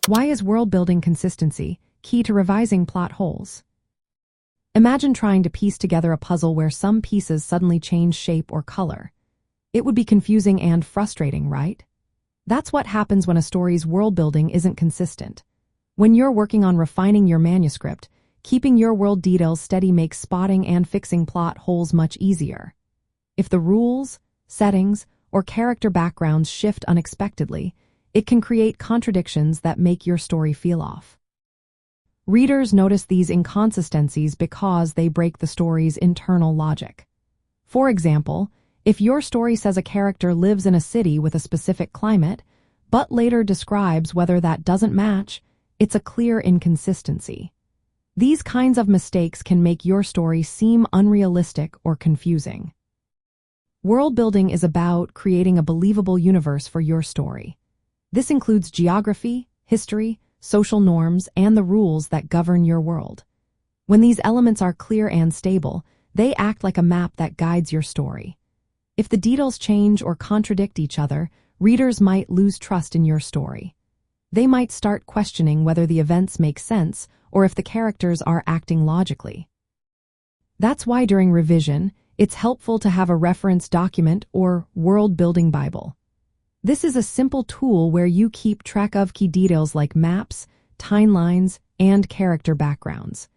Why is world-building consistency key to revising plot holes? Imagine trying to piece together a puzzle where some pieces suddenly change shape or color. It would be confusing and frustrating, right? That's what happens when a story's world-building isn't consistent. When you're working on refining your manuscript, keeping your world details steady makes spotting and fixing plot holes much easier. If the rules, settings, or character backgrounds shift unexpectedly, it can create contradictions that make your story feel off. Readers notice these inconsistencies because they break the story's internal logic. For example, if your story says a character lives in a city with a specific climate, but later describes whether that doesn't match, it's a clear inconsistency. These kinds of mistakes can make your story seem unrealistic or confusing. World-building is about creating a believable universe for your story. This includes geography, history, social norms, and the rules that govern your world. When these elements are clear and stable, they act like a map that guides your story. If the details change or contradict each other, readers might lose trust in your story. They might start questioning whether the events make sense or if the characters are acting logically. That's why during revision, it's helpful to have a reference document or world-building Bible. This is a simple tool where you keep track of key details like maps, timelines, and character backgrounds.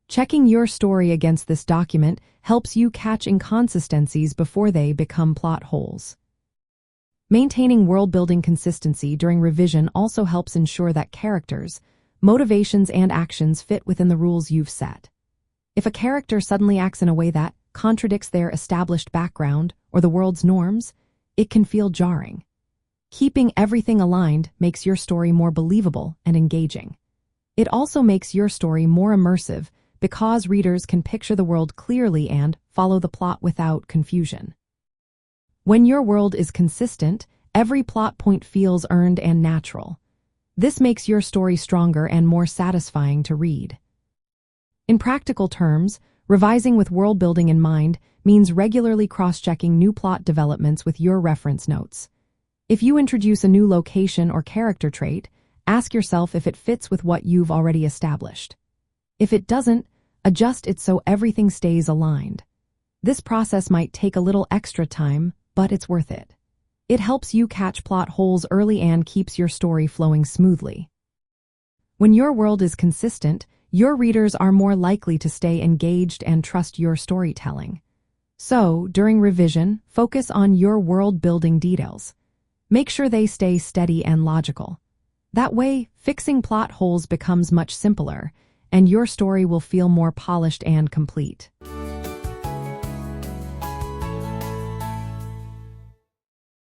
Checking your story against this document helps you catch inconsistencies before they become plot holes. Maintaining world-building consistency during revision also helps ensure that characters, motivations, and actions fit within the rules you've set. If a character suddenly acts in a way that contradicts their established background or the world's norms, it can feel jarring. Keeping everything aligned makes your story more believable and engaging. It also makes your story more immersive because readers can picture the world clearly and follow the plot without confusion. When your world is consistent, every plot point feels earned and natural. This makes your story stronger and more satisfying to read. In practical terms, revising with world building in mind means regularly cross-checking new plot developments with your reference notes. If you introduce a new location or character trait, ask yourself if it fits with what you've already established. If it doesn't, adjust it so everything stays aligned. This process might take a little extra time, but it's worth it. It helps you catch plot holes early and keeps your story flowing smoothly. When your world is consistent, your readers are more likely to stay engaged and trust your storytelling. So, during revision, focus on your world-building details. Make sure they stay steady and logical. That way, fixing plot holes becomes much simpler, and your story will feel more polished and complete.